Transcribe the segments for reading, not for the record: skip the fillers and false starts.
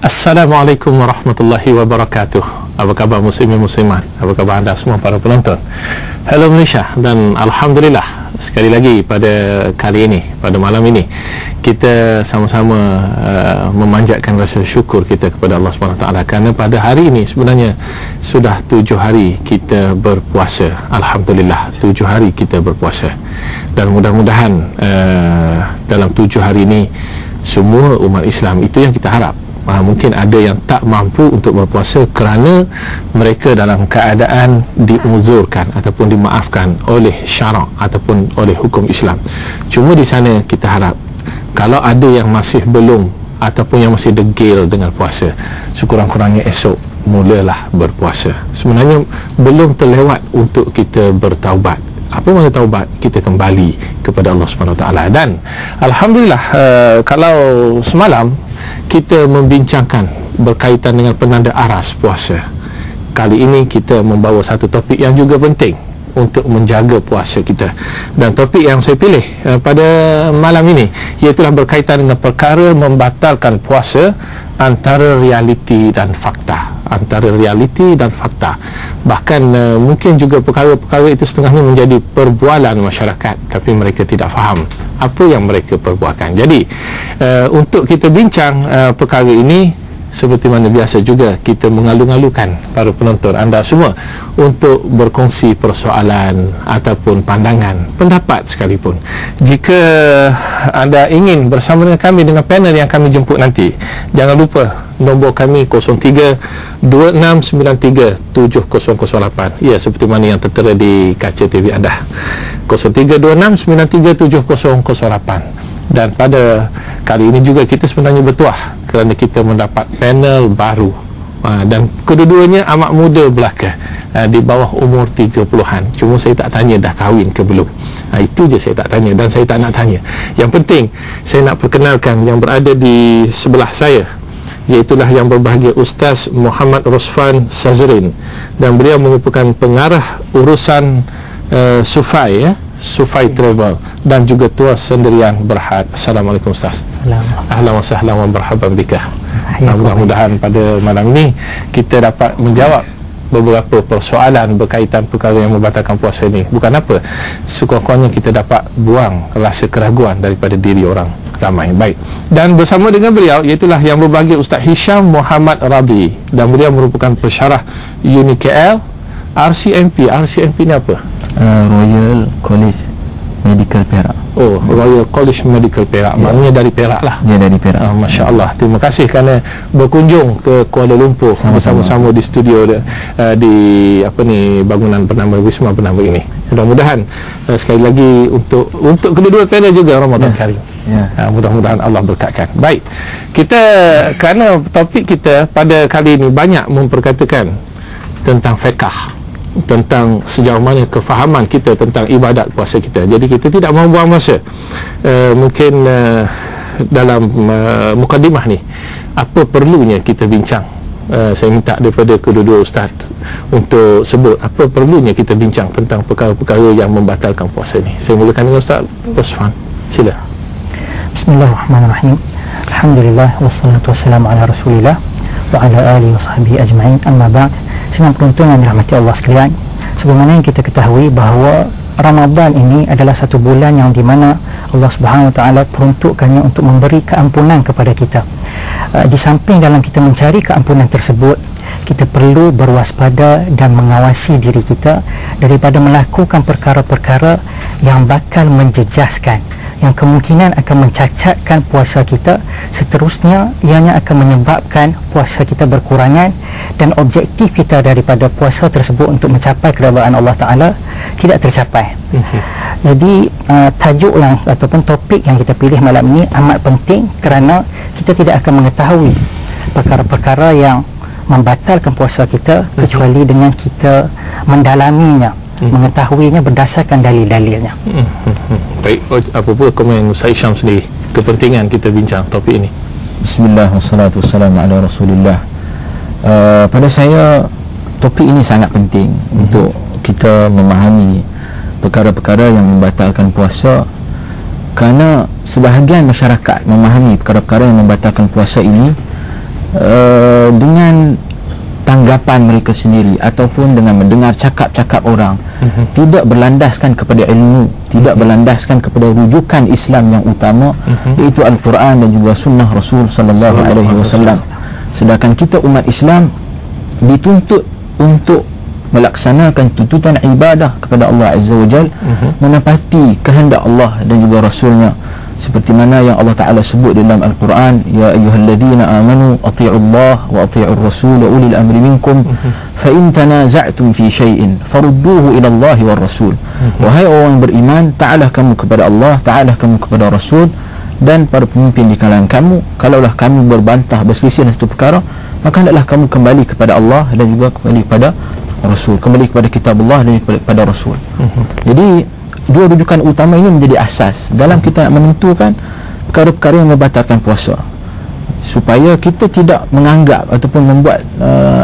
Assalamualaikum warahmatullahi wabarakatuh. Apa khabar muslimin muslimat? Apa khabar anda semua para penonton? Hello Malaysia, dan Alhamdulillah sekali lagi pada kali ini, pada malam ini kita sama-sama memanjatkan rasa syukur kita kepada Allah SWT, kerana pada hari ini sebenarnya sudah 7 hari kita berpuasa. Alhamdulillah 7 hari kita berpuasa, dan mudah-mudahan dalam 7 hari ini semua umat Islam, itu yang kita harap. Mungkin ada yang tak mampu untuk berpuasa kerana mereka dalam keadaan diuzurkan ataupun dimaafkan oleh syarak ataupun oleh hukum Islam. Cuma di sana kita harap, kalau ada yang masih belum ataupun yang masih degil dengan puasa, sekurang-kurangnya esok mulalah berpuasa. Sebenarnya belum terlewat untuk kita bertaubat. Apa maksud taubat? Kita kembali kepada Allah SWT. Dan Alhamdulillah, kalau semalam kita membincangkan berkaitan dengan penanda aras puasa, kali ini kita membawa satu topik yang juga penting untuk menjaga puasa kita. Dan topik yang saya pilih pada malam ini iaitulah berkaitan dengan perkara membatalkan puasa antara realiti dan fakta. Antara realiti dan fakta. Bahkan mungkin juga perkara-perkara itu setengahnya menjadi perbualan masyarakat, tapi mereka tidak faham apa yang mereka perbuatkan. Jadi untuk kita bincang perkara ini, seperti mana biasa juga kita mengalu-alukan para penonton anda semua untuk berkongsi persoalan ataupun pandangan, pendapat sekalipun. Jika anda ingin bersama dengan kami dengan panel yang kami jemput nanti, jangan lupa nombor kami 0326937008. Ya, seperti mana yang tertera di kaca TV anda, 0326937008. Dan pada kali ini juga kita sebenarnya bertuah kerana kita mendapat panel baru, dan kedua-duanya amat muda belaka, di bawah umur 30-an. Cuma saya tak tanya dah kahwin ke belum. Itu je saya tak tanya, dan saya tak nak tanya. Yang penting saya nak perkenalkan yang berada di sebelah saya, iaitulah yang berbahagia Ustaz Muhammad Rosfan Sazrin, dan beliau merupakan pengarah urusan Sufai, Sufai Travel, dan juga Tuas Sendirian Berhad. Assalamualaikum Ustaz. Ahlan wa sahlan wa marhaban bika. Mudah-mudahan pada malam ini kita dapat menjawab beberapa persoalan berkaitan perkara yang membatalkan puasa ini. Bukan apa, sekurang-kurangnya kita dapat buang rasa keraguan daripada diri orang ramai. Baik, dan bersama dengan beliau iaitulah yang berbahagia Ustaz Hisham Muhammad Radhi, dan beliau merupakan pensyarah Uni KL RCMP. RCMP ni apa? Royal College Medical Perak. Oh, Royal College Medical Perak, maknanya dari Perak lah. Ya, dari Perak. Masya Allah, terima kasih kerana berkunjung ke Kuala Lumpur bersama-sama di studio di bangunan bernama Wisma bernama ini. Mudah-mudahan sekali lagi untuk kedua-dua panel juga Ramadan Karim. Mudah-mudahan Allah berkatkan. Baik, kita kerana topik kita pada kali ini banyak memperkatakan tentang fiqh, tentang sejauh mana kefahaman kita tentang ibadat puasa kita. Jadi kita tidak mahu buang masa. Mungkin dalam mukadimah ni, apa perlunya kita bincang. Saya minta daripada kedua-dua ustaz untuk sebut apa perlunya kita bincang tentang perkara-perkara yang membatalkan puasa ni. Saya mulakan dengan Ustaz Rosfan. Sila. Bismillahirrahmanirrahim. Alhamdulillah wassalatu wassalamu ala Rasulillah wa ala alihi wa sahbihi ajma'in. Amma ba'd. Senang penonton yang dirahmati Allah sekalian, sebagaimana yang kita ketahui bahawa Ramadan ini adalah satu bulan yang di mana Allah Subhanahu Wa Taala peruntukkannya untuk memberi keampunan kepada kita. Di samping dalam kita mencari keampunan tersebut, kita perlu berwaspada dan mengawasi diri kita daripada melakukan perkara-perkara yang bakal menjejaskan, yang kemungkinan akan mencacatkan puasa kita. Seterusnya ianya akan menyebabkan puasa kita berkurangan, dan objektif kita daripada puasa tersebut untuk mencapai keridaan Allah Ta'ala tidak tercapai. Jadi tajuk yang ataupun topik yang kita pilih malam ini amat penting, kerana kita tidak akan mengetahui perkara-perkara yang membatalkan puasa kita kecuali dengan kita mendalaminya, mengetahuinya berdasarkan dalil-dalilnya. Baik, apa pun komen Ustaz Hisham sendiri kepentingan kita bincang topik ini? Bismillah wassalatu wassalamu ala Rasulillah. Pada saya topik ini sangat penting untuk kita memahami perkara-perkara yang membatalkan puasa, kerana sebahagian masyarakat memahami perkara-perkara yang membatalkan puasa ini dengan tanggapan mereka sendiri ataupun dengan mendengar cakap-cakap orang, tidak berlandaskan kepada ilmu, tidak berlandaskan kepada rujukan Islam yang utama, iaitu Al-Quran dan juga sunnah Rasul sallallahu alaihi wasallam. Sedangkan kita umat Islam dituntut untuk melaksanakan tuntutan ibadah kepada Allah Azza wa Jal, menepati kehendak Allah dan juga Rasulnya, seperti mana yang Allah Ta'ala sebut dalam Al-Quran, ya ayyuhalladzina amanu ati'ullah wa ati'ur rasul wa ulil amri minkum fa in tanaza'tum fi syai'in farudduhu ila Allah wa rasul. Wahai orang beriman, ta'alah kamu kepada Allah, ta'alah kamu kepada Rasul dan para pemimpin di kalangan kamu. Kalaulah kamu berbantah, berselisih dalam satu perkara, maka hendaklah kamu kembali kepada Allah dan juga kembali kepada Rasul, kembali kepada kitab Allah dan kepada Rasul. Jadi dua rujukan utama ini menjadi asas dalam kita nak menentukan perkara-perkara yang membatalkan puasa, supaya kita tidak menganggap ataupun membuat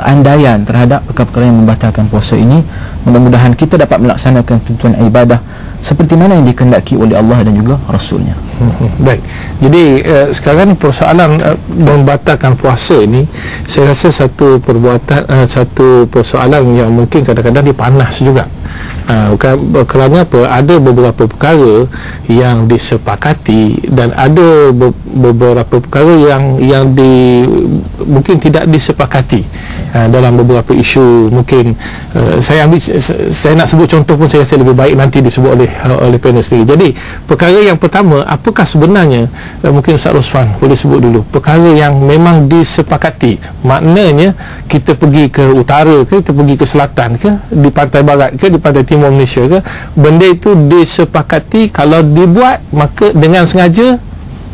andaian terhadap perkara-perkara yang membatalkan puasa ini. Mudah-mudahan kita dapat melaksanakan tuntutan ibadah seperti mana yang dikehendaki oleh Allah dan juga Rasulnya. Baik, jadi sekarang persoalan membatalkan puasa ini, saya rasa satu persoalan yang mungkin kadang-kadang dipanas juga. Kerana apa? Ada beberapa perkara yang disepakati dan ada beberapa perkara yang mungkin tidak disepakati dalam beberapa isu. Mungkin saya nak sebut contoh pun saya rasa lebih baik nanti disebut oleh panel sendiri. Jadi perkara yang pertama, apakah sebenarnya, mungkin Ustaz Rosman boleh sebut dulu perkara yang memang disepakati, maknanya kita pergi ke utara ke, kita pergi ke selatan ke, di pantai barat ke, di pantai timur Malaysia ke, benda itu disepakati kalau dibuat maka dengan sengaja,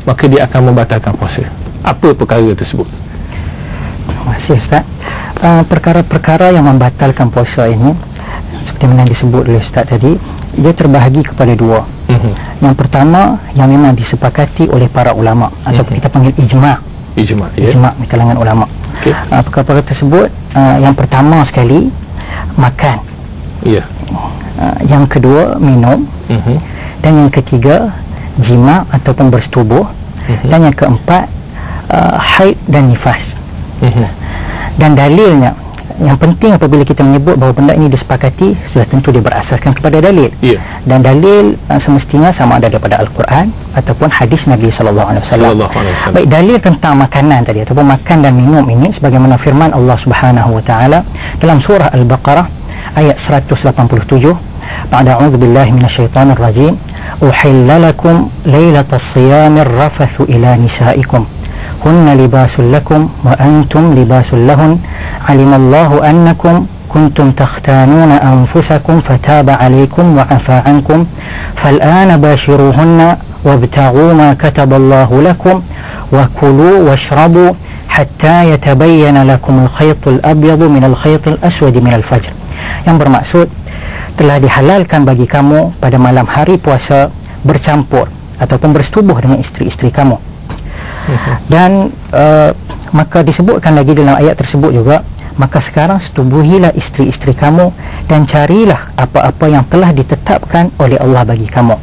maka dia akan membatalkan puasa. Apa perkara tersebut? Terima kasih Ustaz. Perkara-perkara yang membatalkan puasa ini, seperti mana disebut oleh Ustaz tadi, dia terbahagi kepada dua. Yang pertama, yang memang disepakati oleh para ulama, atau kita panggil ijma' di kalangan ulama. Perkara-perkara tersebut, yang pertama sekali, makan. Yang kedua, minum. Dan yang ketiga, jima' ataupun bersetubuh. Dan yang keempat, haid dan nifas. Dan dalilnya, yang penting apabila kita menyebut bahawa benda ini disepakati, sudah tentu dia berasaskan kepada dalil. Dan dalil semestinya sama ada daripada Al-Quran ataupun hadis Nabi SAW. Baik, dalil tentang makanan tadi ataupun makan dan minum ini, sebagaimana firman Allah Subhanahu wa taala dalam surah Al-Baqarah ayat 187, ba'da a'udzu billahi minasyaitonir rajim, uhilla lakum lailatas siyamir rafathu ila nisaikum hunna libasul lakum wa antum libasul lahun alimallahu annakum kuntum takhtanuna anfusakum fataba alaykum wa afa ankum fal'ana bashiruhunna wabtaghu ma kataballahu lakum wa kulu washrabu hatta yatabayyana lakum al-khaytul abyadu min al-khaytil aswadi min al-fajr. Yang bermaksud, telah dihalalkan bagi kamu pada malam hari puasa bercampur ataupun bersetubuh dengan isteri-isteri kamu. Dan maka disebutkan lagi dalam ayat tersebut juga, maka sekarang setubuhilah isteri-isteri kamu dan carilah apa-apa yang telah ditetapkan oleh Allah bagi kamu.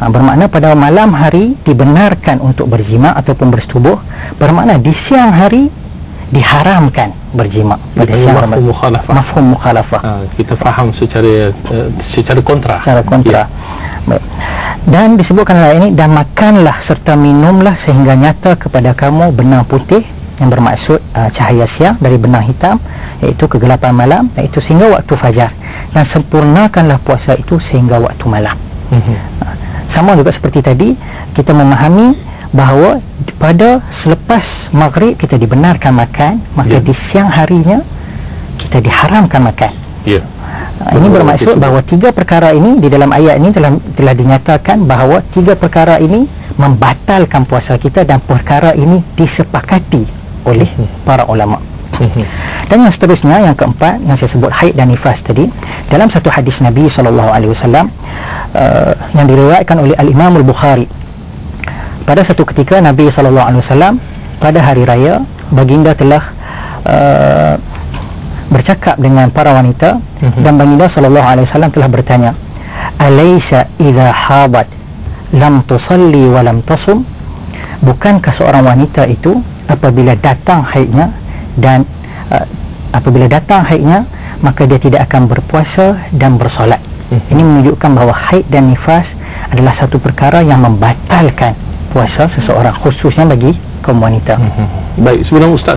Bermakna pada malam hari dibenarkan untuk berzima ataupun bersetubuh, bermakna di siang hari diharamkan berzima pada siang hari. Mafhum mukhalafah. Kita faham secara kontra. Secara kontra. Dan disebutkan dalam ini, dan makanlah serta minumlah sehingga nyata kepada kamu benang putih, yang bermaksud cahaya siang dari benang hitam, iaitu kegelapan malam, iaitu sehingga waktu fajar, dan sempurnakanlah puasa itu sehingga waktu malam. Sama juga seperti tadi, kita memahami bahawa pada selepas maghrib kita dibenarkan makan, maka di siang harinya kita diharamkan makan. Ini bermaksud bahawa tiga perkara ini di dalam ayat ini telah dinyatakan bahawa tiga perkara ini membatalkan puasa kita, dan perkara ini disepakati oleh para ulama. Dan yang seterusnya, yang keempat, yang saya sebut haid dan nifas tadi, dalam satu hadis Nabi SAW yang diriwayatkan oleh Al-Imam Al-Bukhari, pada satu ketika Nabi SAW pada hari raya, baginda telah bercakap dengan para wanita, dan baginda SAW telah bertanya, alaysa idha hadat lam tusalli wa lam tasum, bukankah seorang wanita itu apabila datang haidnya, dan apabila datang haidnya maka dia tidak akan berpuasa dan bersolat. Ini menunjukkan bahawa haid dan nifas adalah satu perkara yang membatalkan puasa seseorang, khususnya bagi kaum wanita. Baik, sebelum Ustaz